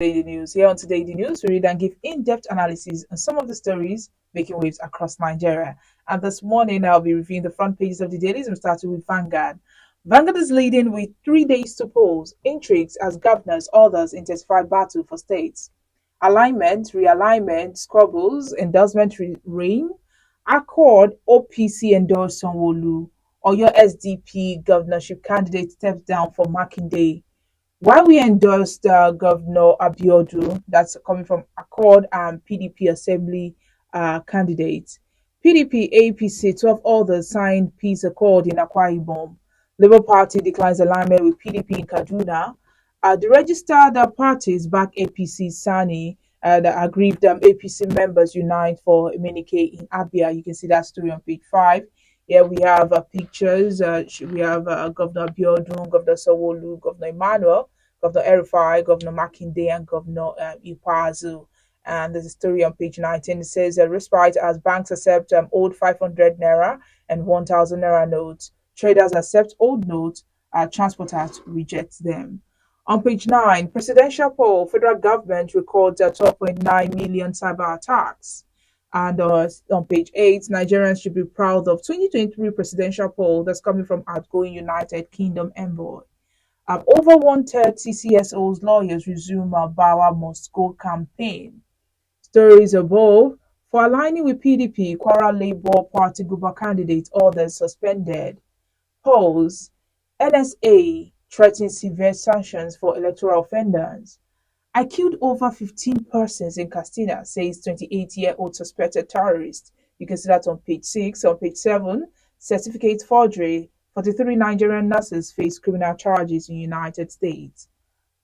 Today the News. Here on Today the News, we read and give in-depth analysis on some of the stories making waves across Nigeria. And this morning, I'll be reviewing the front pages of the dailies. We started with Vanguard. Vanguard is leading with 3 days to polls. Intrigues as governors, others intensify battle for states. Alignment, realignment, squabbles, endorsement reign. Accord, OPC endorse Sanwo-Olu. Oyo SDP governorship candidate steps down for Makinde. While we endorsed Governor Abiodun, that's coming from Accord and PDP Assembly candidates. PDP, APC, 12 others signed peace accord in Akwa Ibom. Labour Party declines alignment with PDP in Kaduna. The registered parties back APC Sani. The aggrieved APC members unite for Emenike in Abia. You can see that story on page 5. Here we have pictures. We have Governor Abiodun, Governor Sanwo-Olu, Governor Emmanuel, Governor Erifai, Governor Makinde, and Governor Ikpeazu. And there's a story on page 19. It says, Respite as banks accept old 500 naira and 1,000 naira notes. Traders accept old notes. Transporters reject them. On page 9, presidential poll, federal government records 12.9 million cyber attacks. And on page 8, Nigerians should be proud of 2023 presidential poll that's coming from outgoing United Kingdom envoy. Over 130 CSOs lawyers resume Bawa Must Go campaign. Stories above. For aligning with PDP, Kwara Labour Party Guber candidate others suspended. Polls. NSA threatens severe sanctions for electoral offenders. I killed over 15 persons in Castina, says 28-year-old suspected terrorist. You can see that on page 6. On page 7, certificate forgery. 43 Nigerian nurses face criminal charges in United States.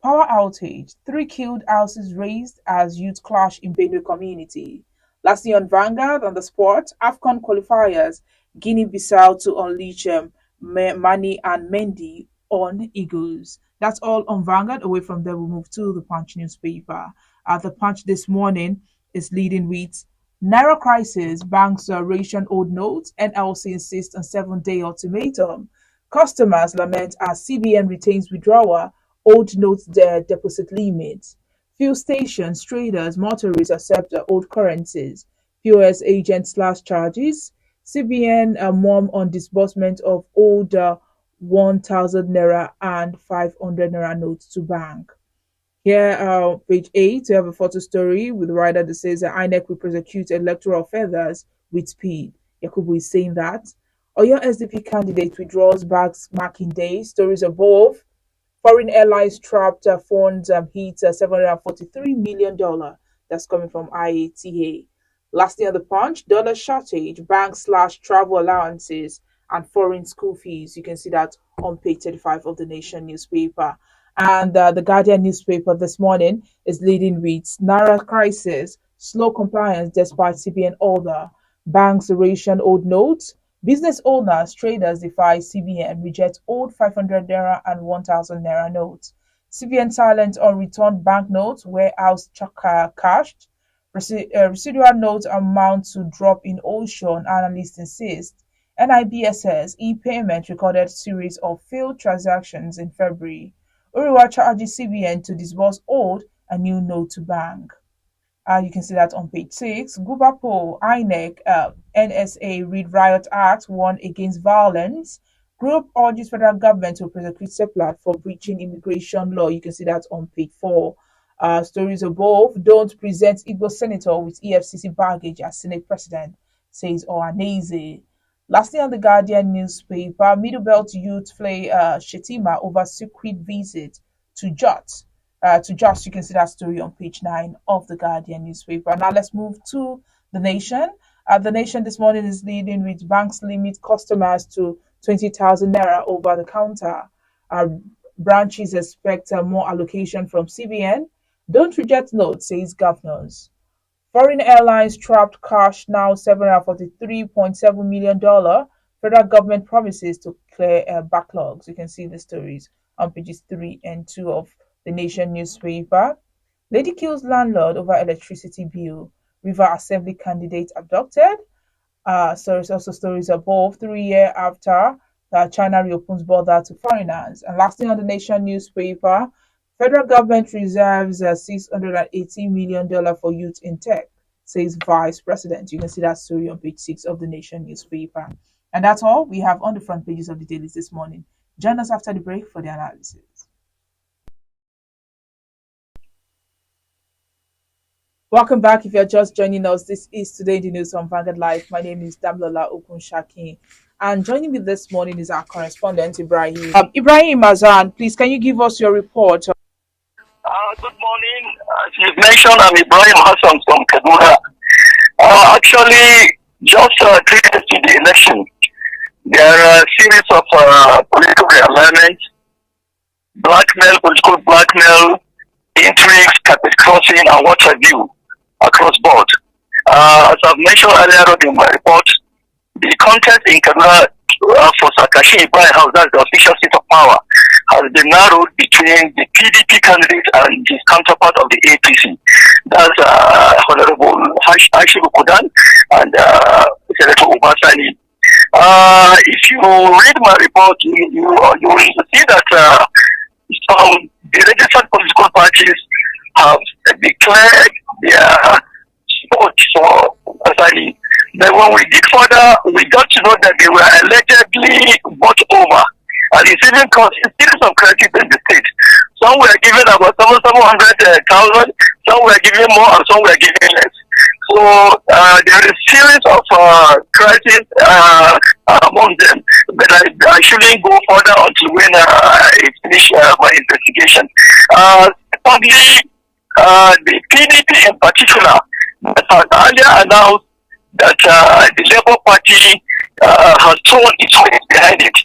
Power outage. 3 killed, houses razed as youth clash in Benue community. Lastly on Vanguard, on the sport, AFCON qualifiers. Guinea-Bissau to unleash Mani and Mendy on Eagles. That's all on Vanguard. Away from there, we'll move to the Punch newspaper. The Punch this morning is leading with Naira crisis, banks ration old notes, NLC insists on 7-day ultimatum. Customers lament as CBN retains withdrawal, old notes deposit limits. Fuel stations, traders, motorists accept old currencies. POS agents slash charges. CBN mom on disbursement of old 1,000 naira and 500 naira notes to bank. Here, page 8, we have a photo story with a writer that says that INEC will prosecute electoral offenders with speed. Yakubu is saying that. Oyo SDP candidate withdraws bags marking day. Stories above. Foreign airlines trapped funds hit $743 million. That's coming from IATA. Lastly, on the Punch, dollar shortage, banks slash travel allowances, and foreign school fees. You can see that on page 35 of the Nation newspaper. And the Guardian newspaper this morning is leading with Naira crisis, slow compliance despite CBN order, banks ration old notes, business owners, traders defy CBN, reject old 500 naira and 1,000 naira notes. CBN silent on returned banknotes, warehouse cashed, residual notes amount to drop in ocean, analysts insist. NIBSS e-payment recorded series of failed transactions in February. Uriwa charges CBN to disburse old and new note to bank. You can see that on page 6. Gubapo, INEC, NSA Read Riot Act warn against violence. Group urges federal government to prosecute Seplat for breaching immigration law. You can see that on page 4. Stories above. Don't present Igbo senator with EFCC baggage as Senate president, says Ohaneze. Lastly, on the Guardian newspaper, Middle Belt youth flee Shetima over secret visit to Jot. You can see that story on page 9 of the Guardian newspaper. Now let's move to the Nation. The Nation this morning is leading with banks limit customers to 20,000 naira over the counter. Branches expect more allocation from CBN. Don't reject notes, says governors. Foreign airlines trapped cash now $743.7 million. Federal government promises to clear backlogs. You can see the stories on pages 3 and 2 of the Nation newspaper. Lady kills landlord over electricity bill. River Assembly candidate abducted. Stories above. 3 years after China reopens border to foreigners. And lastly, on the Nation newspaper, Federal government reserves $618 million for youth in tech, says Vice President. You can see that story on page 6 of the Nation newspaper. And that's all we have on the front pages of the dailies this morning. Join us after the break for the analysis. Welcome back. If you're just joining us, this is Today in the News on Vanguard Live. My name is Damlola Okunshaki. And joining me this morning is our correspondent, Ibrahim. Ibrahim Mazan, please, can you give us your report? Good morning. As you mentioned, I'm Ibrahim Hassan from Kaduna. Actually, just 3 days to the election, there are a series of political realignment, blackmail, political blackmail, intrigues, carpet crossing, and what have you, across board. As I've mentioned earlier on in my report, the contest in Kaduna for Sakashi Ibrahim House, that's the official seat of power, has been narrowed between the PDP candidate and his counterpart of the APC. That's Honorable Ashiru Kudan and Senator Ubasani. If you read my report, you will see that some the registered political parties have declared their support for Ubasani. Then when we dig further, we got to know that they were allegedly bought over. And it's even caused a series of crises in the state. Some were given about 700,000, some were given more, and some were given less. So there is a series of crises among them, but I shouldn't go further until when I finish my investigation. Secondly, the PDP in particular has earlier announced that the Labour Party has thrown its weight behind it.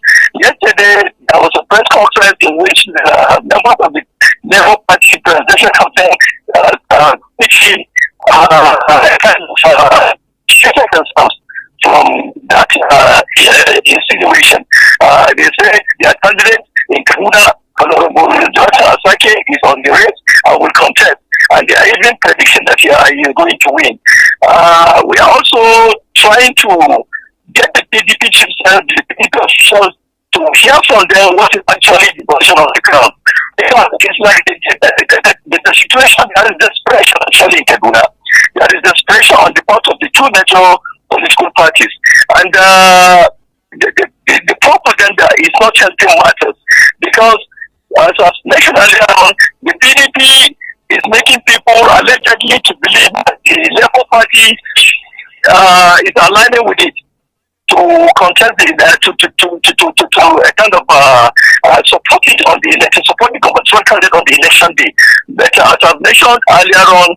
Yesterday, there was a press conference in which the members of the Labour Party presidential campaign which shifted themselves from that insinuation. They say their candidate in Kaduna, Honorable George Asake, is on the race and will contest. And there are even prediction that he is going to win. We are also trying to get the PDP chiefs and the PDP officials to hear from them what is actually the position of the ground. Because it's like the situation, there is desperation actually in Kaduna. There is desperation on the part of the two major political parties. And the propaganda is not helping matters. Because as I mentioned earlier on, the PDP is making people allegedly to believe that the Labour Party is aligning with it to contest to kind of support it on the election, support the government candidate on the election day. But as I've mentioned earlier on,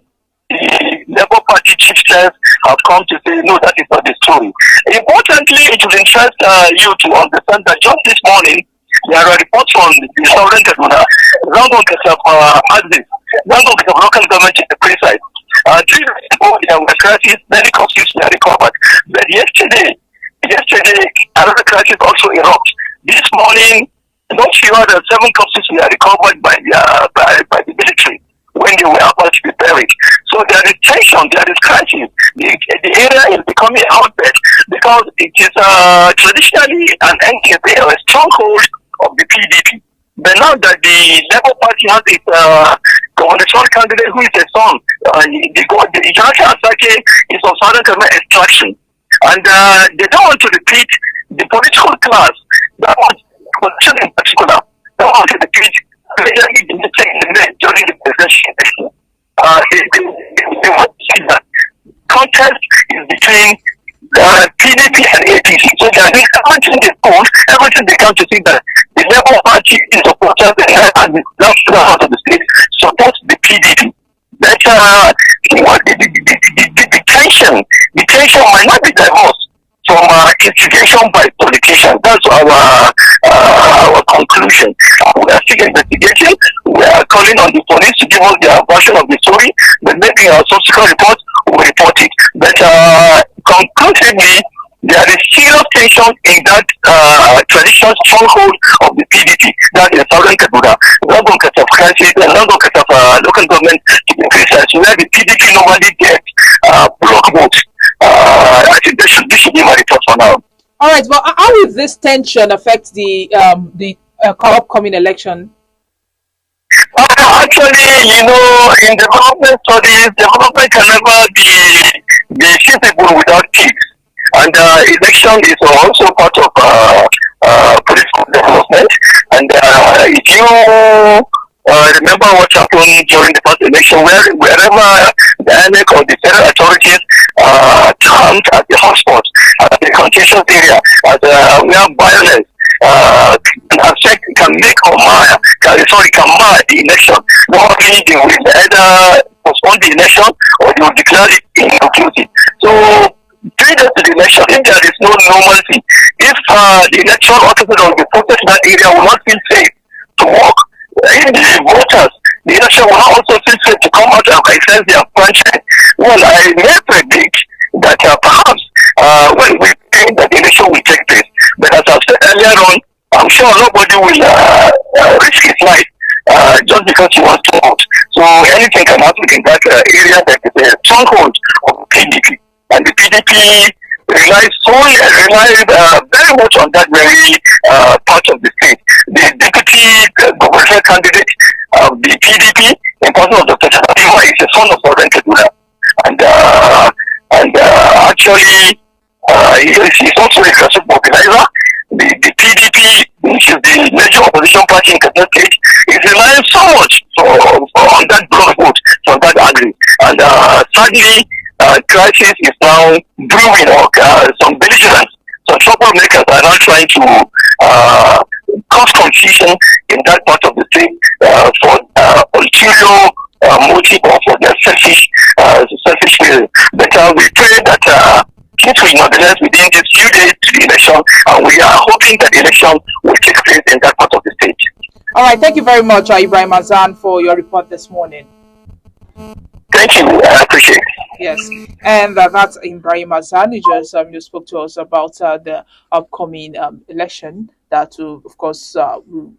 the Labour Party chieftains have come to say, no, that is not the story. Importantly, it will interest you to understand that just this morning, there are reports from the Southern Kaduna, Rangon Kasaf Aziz, Rangon Kasaf local government in the precise. 3 days ago, there were crises, many corpses were recovered. But yesterday, another crisis also erupted. This morning, not fewer than 7 corpses were recovered by the military when they were about to be buried. So there is tension, there is crisis. The area is becoming outbreak because it is traditionally an NKP, a stronghold of the PDP. But now that the Labour Party has its gubernatorial candidate who is a son, the Ijachi Asake is of Southern Kaduna extraction. And they don't want to repeat the political class, that was position in particular, they want to repeat during the presidential election. They want to see that contest is between PDP and APC. So they are doing everything they could, everything they can to see that the Labour Party is supporters and the national house of the state supports the PDP. But the tension might not be divorced from instigation by politicians. That's our conclusion. We are still investigating. We are calling on the police to give us their version of the story, but maybe our subsequent reports will report it. But conclusively, there is serious tension in that traditional stronghold of the PDP, that is Southern Kaduna, Rangon Kasaf crisis, and Rangon Kasaf local government to be precise, where the PDP normally gets block votes. I think this should be my report for now. All right. Well, how will this tension affect the upcoming election? Actually, in development studies, development can never be feasible without peace. And election is also part of political development. And if you remember what happened during the past election, wherever the INEC or the federal authorities camped at the hotspots, at the contentious area, at where violence can affect, can make or mar, can mar the election. Normally, they will either postpone the election or they will declare it inconclusive. So, 3 days to the election, if there is no normalcy, if the election officers or the process in that area will not feel safe to work, even the voters, the election will not also feel safe to come out and exercise their franchise. Well, I may predict that perhaps when we think that the election will take place, but as I said earlier on, I'm sure nobody will risk his life just because he wants to vote. So anything can happen in that area that is a stronghold of PDP. And the PDP relies very much on that very part of the state. The deputy governor candidate of the PDP, in person of Dr. Fatima, is a son of Foreign Kaduna. And actually, he's also a grassroots mobilizer. The PDP, which is the major opposition party in Kaduna State, is relying so much on that block vote from that angle. And sadly, crisis is now brewing, or some belligerents, some troublemakers are now trying to cause confusion in that part of the state for ulterior motive or for their selfish reason. But we pray that things will normalize within these few days to the election, and we are hoping that the election will take place in that part of the state. All right, thank you very much, Ibrahim Azan, for your report this morning. Thank you. I appreciate it. Yes, and that's Ibrahim Azan. He just spoke to us about the upcoming election that will, of course, will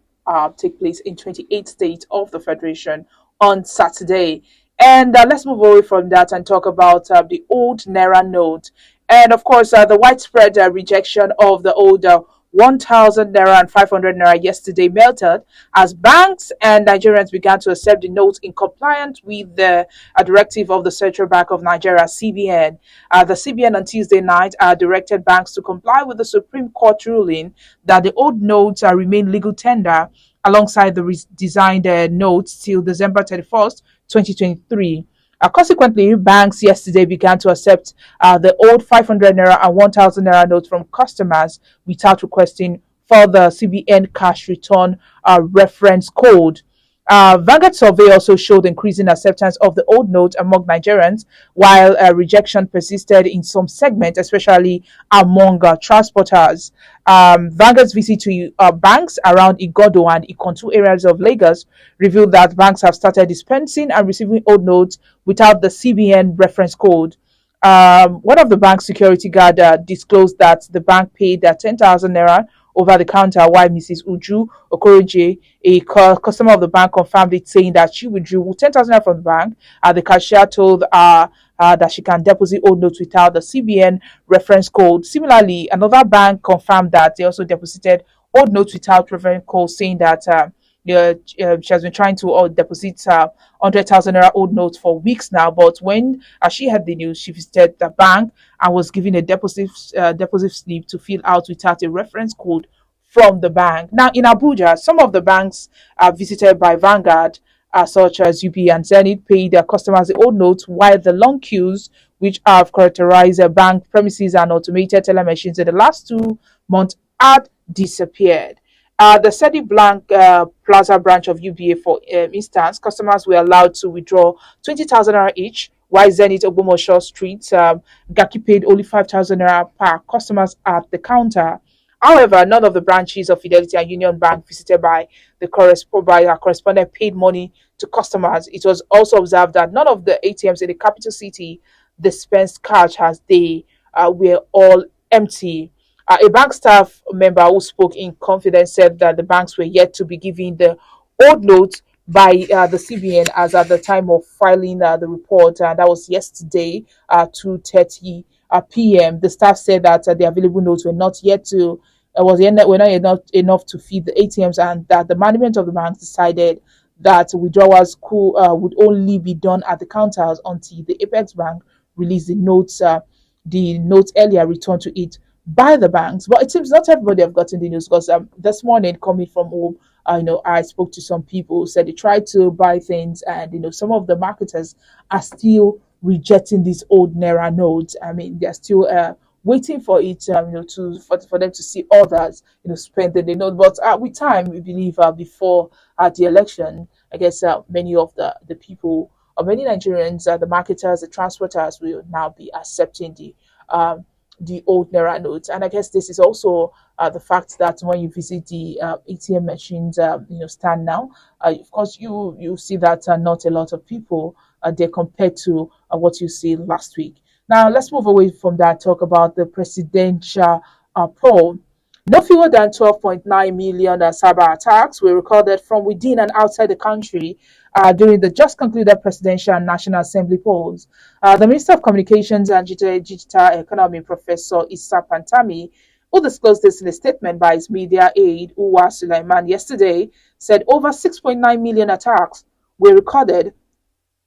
take place in 28 states of the Federation on Saturday. And let's move away from that and talk about the old Naira note. And of course, the widespread rejection of the old 1,000 Naira and 500 Naira yesterday melted as banks and Nigerians began to accept the notes in compliance with the directive of the Central Bank of Nigeria, CBN. The CBN on Tuesday night directed banks to comply with the Supreme Court ruling that the old notes remain legal tender alongside the redesigned notes till December 31st, 2023. Consequently, banks yesterday began to accept the old 500 Naira and 1,000 Naira notes from customers without requesting for the CBN cash return reference code. Vanguard survey also showed increasing acceptance of the old note among Nigerians, while rejection persisted in some segments, especially among transporters. Vanguard's visit to banks around Igodo and Ikontu areas of Lagos revealed that banks have started dispensing and receiving old notes without the CBN reference code. One of the bank's security guard disclosed that the bank paid 10,000 Naira over the counter, while Mrs. Uju Okoroje, a customer of the bank, confirmed it, saying that she withdrew 10,000 Naira from the bank. The cashier told that she can deposit old notes without the CBN reference code. Similarly, another bank confirmed that they also deposited old notes without reference code, saying that she has been trying to deposit 100,000 Naira old notes for weeks now. But when she heard the news, she visited the bank and was given a deposit slip to fill out without a reference code from the bank. Now, in Abuja, some of the banks visited by Vanguard, such as UP and Zenith, paid their customers the old notes, while the long queues, which have characterized bank premises and automated teller machines in the last 2 months, had disappeared. The Sedi Blank Plaza branch of UBA, for instance, customers were allowed to withdraw 20,000 Naira each, while Zenith Ogbomoso Street, Gaki paid only 5,000 Naira per customers at the counter. However, none of the branches of Fidelity and Union Bank visited by our correspondent paid money to customers. It was also observed that none of the ATMs in the capital city dispensed cash, as they were all empty. A bank staff member who spoke in confidence said that the banks were yet to be given the old notes by the CBN as at the time of filing the report. That was yesterday, 2:30 p.m. The staff said that the available notes were not yet were not enough to feed the ATMs, and that the management of the banks decided that withdrawals would only be done at the counters until the Apex Bank released the notes earlier returned to it by the banks. But it seems not everybody have gotten the news because this morning coming from home, I spoke to some people who said they tried to buy things, and some of the marketers are still rejecting these old naira notes. I mean, they're still waiting for it, for them to see others, spending the note. But with time, we believe before the election, I guess many of the people or many Nigerians, the marketers, the transporters will now be accepting the old naira notes. And I guess this is also the fact that when you visit the ATM machines, stand now, of course you see that not a lot of people there compared to what you see last week. Now let's move away from that. Talk about the presidential poll. No fewer than 12.9 million cyber attacks were recorded from within and outside the country during the just concluded presidential and national assembly polls. The Minister of Communications and Digital Economy, Professor Issa Pantami, who disclosed this in a statement by his media aide, Uwa Sulaiman, yesterday, said over 6.9 million attacks were recorded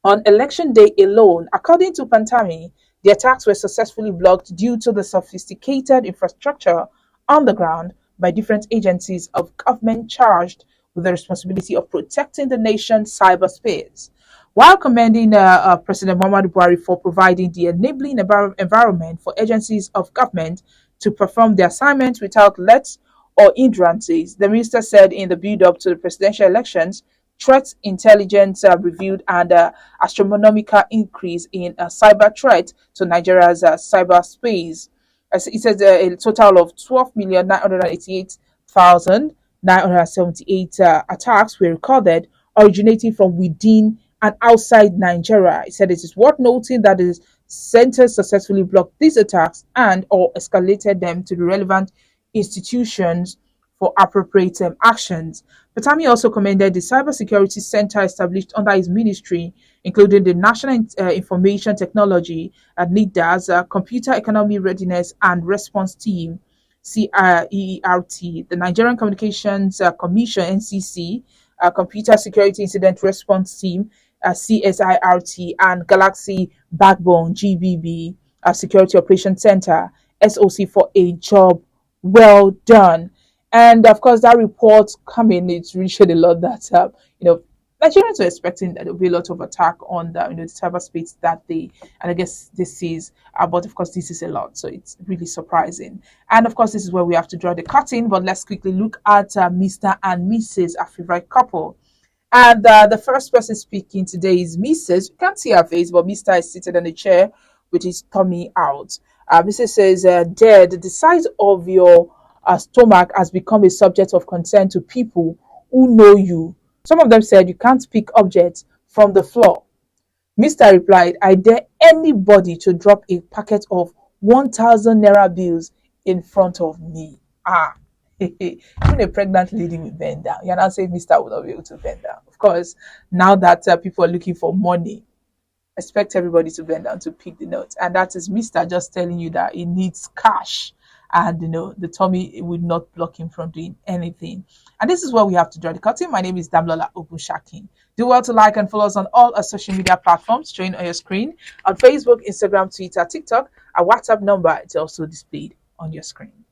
on election day alone. According to Pantami, the attacks were successfully blocked due to the sophisticated infrastructure on the ground by different agencies of government charged with the responsibility of protecting the nation's cyberspace. While commending President Muhammadu Buhari for providing the enabling environment for agencies of government to perform their assignments without lets or hindrances, the minister said in the build up to the presidential elections, threat intelligence reviewed and astronomical increase in cyber threat to Nigeria's cyberspace. As it says a total of 12,988,978 attacks were recorded originating from within and outside Nigeria. It said it is worth noting that the center successfully blocked these attacks and or escalated them to the relevant institutions for appropriate actions. Patami also commended the Cybersecurity Center established under his ministry, including the National Information Technology and NIDA's Computer Economy Readiness and Response Team, CERT, the Nigerian Communications Commission, NCC, Computer Security Incident Response Team, CSIRT, and Galaxy Backbone, GBB, Security Operations Center, SOC, for a job well done. And of course, that report coming, it's really showed a lot that Nigerians were expecting that there will be a lot of attack on the cyberspace that day, and I guess this is, but of course, this is a lot, so it's really surprising. And of course, this is where we have to draw the curtain. But let's quickly look at Mr. and Mrs. our favorite couple. And the first person speaking today is Mrs. You can't see her face, but Mr. is seated on a chair with his tummy out. Mrs. says, Dad, the size of your stomach has become a subject of concern to people who know you. Some of them said you can't pick objects from the floor. Mr. replied, I dare anybody to drop a packet of 1,000 naira bills in front of me. Even a pregnant lady will bend down. You're not saying Mr. will not be able to bend down. Of course, now that people are looking for money, expect everybody to bend down to pick the notes. And that is Mr. just telling you that he needs cash. And the tummy would not block him from doing anything. And this is where we have to draw the curtain. My name is Damlola Obushakin. Do well to like and follow us on all our social media platforms showing on your screen, on Facebook, Instagram, Twitter, TikTok. Our WhatsApp number is also displayed on your screen.